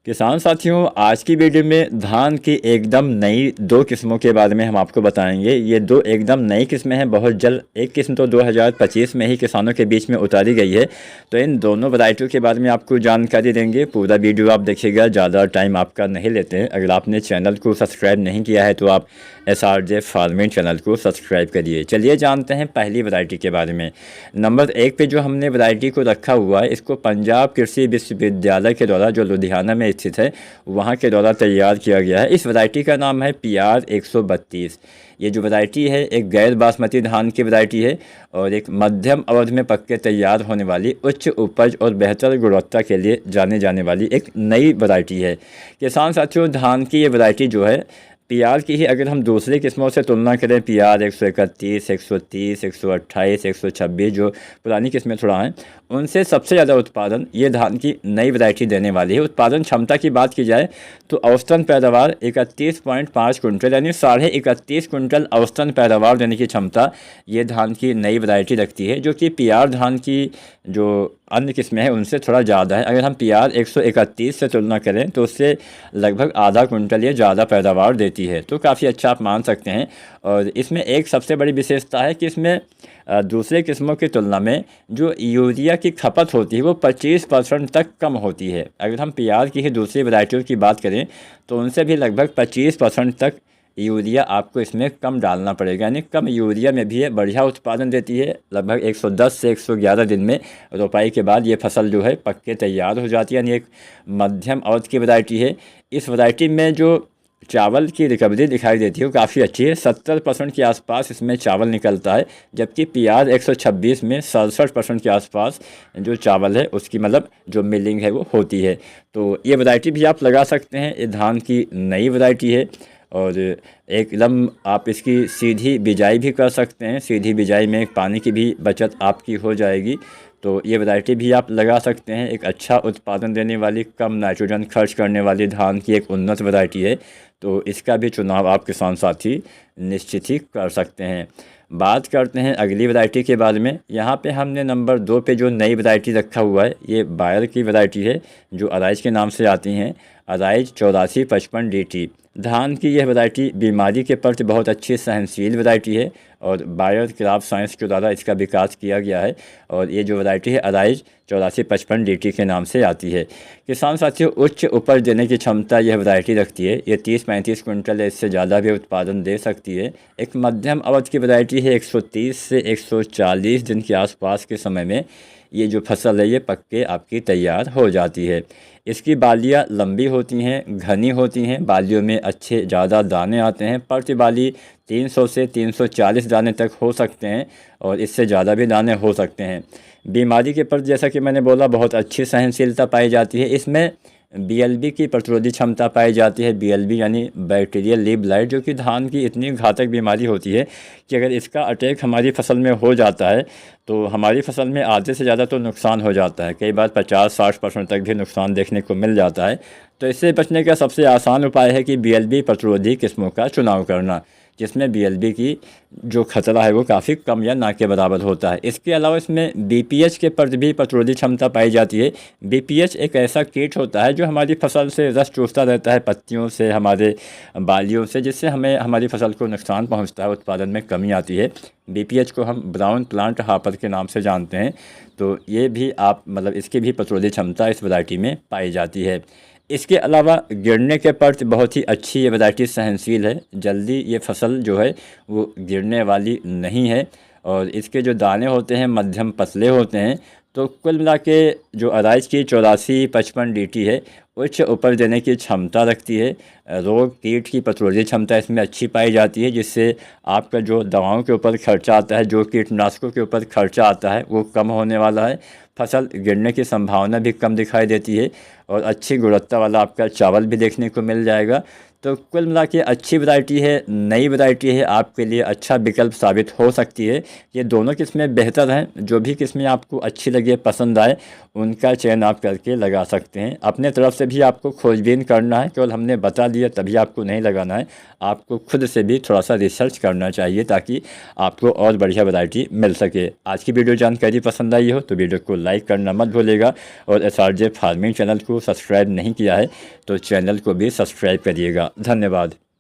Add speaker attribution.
Speaker 1: किसान साथियों, आज की वीडियो में धान की एकदम नई दो किस्मों के बारे में हम आपको बताएंगे। ये दो एकदम नई किस्में हैं। बहुत जल्द एक किस्म तो 2025 में ही किसानों के बीच में उतारी गई है। तो इन दोनों वैरायटियों के बारे में आपको जानकारी देंगे। पूरा वीडियो आप देखिएगा, ज़्यादा टाइम आपका नहीं लेते हैं। अगर आपने चैनल को सब्सक्राइब नहीं किया है तो आप SRJ फार्मिंग चैनल को सब्सक्राइब करिए। चलिए जानते हैं पहली वैरायटी के बारे में। नंबर 1 पे जो हमने वैरायटी को रखा हुआ है, इसको पंजाब कृषि विश्वविद्यालय के द्वारा, जो लुधियाना में स्थित है, वहाँ के द्वारा तैयार किया गया है। इस वैरायटी का नाम है PR 132। ये जो वैरायटी है एक गैर बासमती धान की वैरायटी है और एक मध्यम अवधि में पक के तैयार होने वाली, उच्च उपज और बेहतर गुणवत्ता के लिए जाने जाने वाली एक नई वैरायटी है। किसान साथियों, धान की ये वैरायटी जो है PR की ही अगर हम दूसरी किस्मों से तुलना करें, PR 131, 130, 128, 126 जो पुरानी किस्में थोड़ा हैं, उनसे सबसे ज़्यादा उत्पादन ये धान की नई वैरायटी देने वाली है। उत्पादन क्षमता की बात की जाए तो औसतन पैदावार 31.5 कुंटल यानी 31.5 कुंटल औसतन पैदावार देने की क्षमता ये धान की नई वैरायटी रखती है, जो कि PR धान की जो अन्य किस्में हैं उनसे थोड़ा ज़्यादा है। अगर हम PR 131 से तुलना करें तो उससे लगभग आधा कुंटल ये ज़्यादा पैदावार देती है, तो काफ़ी अच्छा आप मान सकते हैं। और इसमें एक सबसे बड़ी विशेषता है कि इसमें दूसरे किस्मों की तुलना में जो यूरिया की खपत होती है वो 25% तक कम होती है। अगर हम PR की ही दूसरी वैरायटियों की बात करें तो उनसे भी लगभग 25% तक यूरिया आपको इसमें कम डालना पड़ेगा, यानी कम यूरिया में भी ये बढ़िया उत्पादन देती है। लगभग 110 से 111 दिन में रोपाई के बाद ये फसल जो है पक के तैयार हो जाती है, यानी एक मध्यम अवधि की वैरायटी है। इस वैरायटी में जो चावल की रिकवरी दिखाई देती है वो काफ़ी अच्छी है। 70% के आसपास इसमें चावल निकलता है, जबकि PR 126 में 67% के आसपास जो चावल है उसकी मतलब जो मिलिंग है वो होती है। तो ये वैरायटी भी आप लगा सकते हैं। ये धान की नई वैरायटी है और एकदम आप इसकी सीधी बिजाई भी कर सकते हैं। सीधी बिजाई में पानी की भी बचत आपकी हो जाएगी। तो ये वैरायटी भी आप लगा सकते हैं। एक अच्छा उत्पादन देने वाली, कम नाइट्रोजन खर्च करने वाली धान की एक उन्नत वैरायटी है। तो इसका भी चुनाव आप किसान साथी निश्चित ही कर सकते हैं। बात करते हैं अगली वैरायटी के बारे में। यहाँ पे हमने नंबर 2 पे जो नई वैरायटी रखा हुआ है, ये बायर की वैरायटी है जो अराइज के नाम से आती हैं। अराइज 8455 DT धान की यह वैरायटी बीमारी के प्रति बहुत अच्छी सहनशील वैरायटी है और बायर क्रॉप साइंस के द्वारा इसका विकास किया गया है। और ये जो वैरायटी है अराइज 8455 DT के नाम से आती है। किसान साथियों, उच्च उपज देने की क्षमता यह वैरायटी रखती है। ये 30-35 कुंटल इससे ज़्यादा भी उत्पादन दे सकती है। एक मध्यम अवधि की वैरायटी है। 130 से 140 दिन के आसपास के समय में ये जो फसल है ये पक के आपकी तैयार हो जाती है। इसकी बालियाँ लंबी होती हैं, घनी होती हैं, बालियों में अच्छे ज़्यादा दाने आते हैं। प्रति बाली 300 से 340 दाने तक हो सकते हैं और इससे ज़्यादा भी दाने हो सकते हैं। बीमारी के प्रति जैसा कि मैंने बोला बहुत अच्छी सहनशीलता पाई जाती है। इसमें BLB की प्रतिरोधी क्षमता पाई जाती है। BLB यानी बैक्टीरियल लीफ ब्लाइट, जो कि धान की इतनी घातक बीमारी होती है कि अगर इसका अटैक हमारी फसल में हो जाता है तो हमारी फसल में आधे से ज़्यादा तो नुकसान हो जाता है। कई बार 50-60% तक भी नुकसान देखने को मिल जाता है। तो इससे बचने का सबसे आसान उपाय है कि BLB प्रतिरोधी किस्मों का चुनाव करना, जिसमें BLB की जो खतरा है वो काफ़ी कम या ना के बराबर होता है। इसके अलावा इसमें BPH के प्रति भी प्रतिरोधी क्षमता पाई जाती है। BPH एक ऐसा कीट होता है जो हमारी फसल से रस चूसता रहता है, पत्तियों से, हमारे बालियों से, जिससे हमें हमारी फसल को नुकसान पहुंचता है, उत्पादन में कमी आती है। BPH को हम ब्राउन प्लांट हापर के नाम से जानते हैं। तो ये भी आप मतलब इसकी भी प्रतिरोधी क्षमता इस वैरायटी में पाई जाती है। इसके अलावा गिरने के प्रति बहुत ही अच्छी ये वैरायटी सहनशील है। जल्दी ये फसल जो है वो गिरने वाली नहीं है और इसके जो दाने होते हैं मध्यम पतले होते हैं। तो कुल मिला के जो अराइज की 8455 DT है उच्च उपज देने की क्षमता रखती है। रोग कीट की प्रतिरोधी क्षमता इसमें अच्छी पाई जाती है, जिससे आपका जो दवाओं के ऊपर खर्चा आता है, जो कीटनाशकों के ऊपर खर्चा आता है वो कम होने वाला है। फसल गिरने की संभावना भी कम दिखाई देती है और अच्छी गुणवत्ता वाला आपका चावल भी देखने को मिल जाएगा। तो कुल मिला के अच्छी वैरायटी है, नई वैरायटी है, आपके लिए अच्छा विकल्प साबित हो सकती है। ये दोनों किस्में बेहतर हैं। जो भी किस्में आपको अच्छी लगे, पसंद आए, उनका चयन आप करके लगा सकते हैं। अपने तरफ से भी आपको खोजबीन करना है, केवल हमने बता दिया तभी आपको नहीं लगाना है। आपको खुद से भी थोड़ा सा रिसर्च करना चाहिए ताकि आपको और बढ़िया वैरायटी मिल सके। आज की वीडियो जानकारी पसंद आई हो तो वीडियो को लाइक करना मत भूलिएगा, और SRJ फार्मिंग चैनल को सब्सक्राइब नहीं किया है तो चैनल को भी सब्सक्राइब करिएगा। धन्यवाद।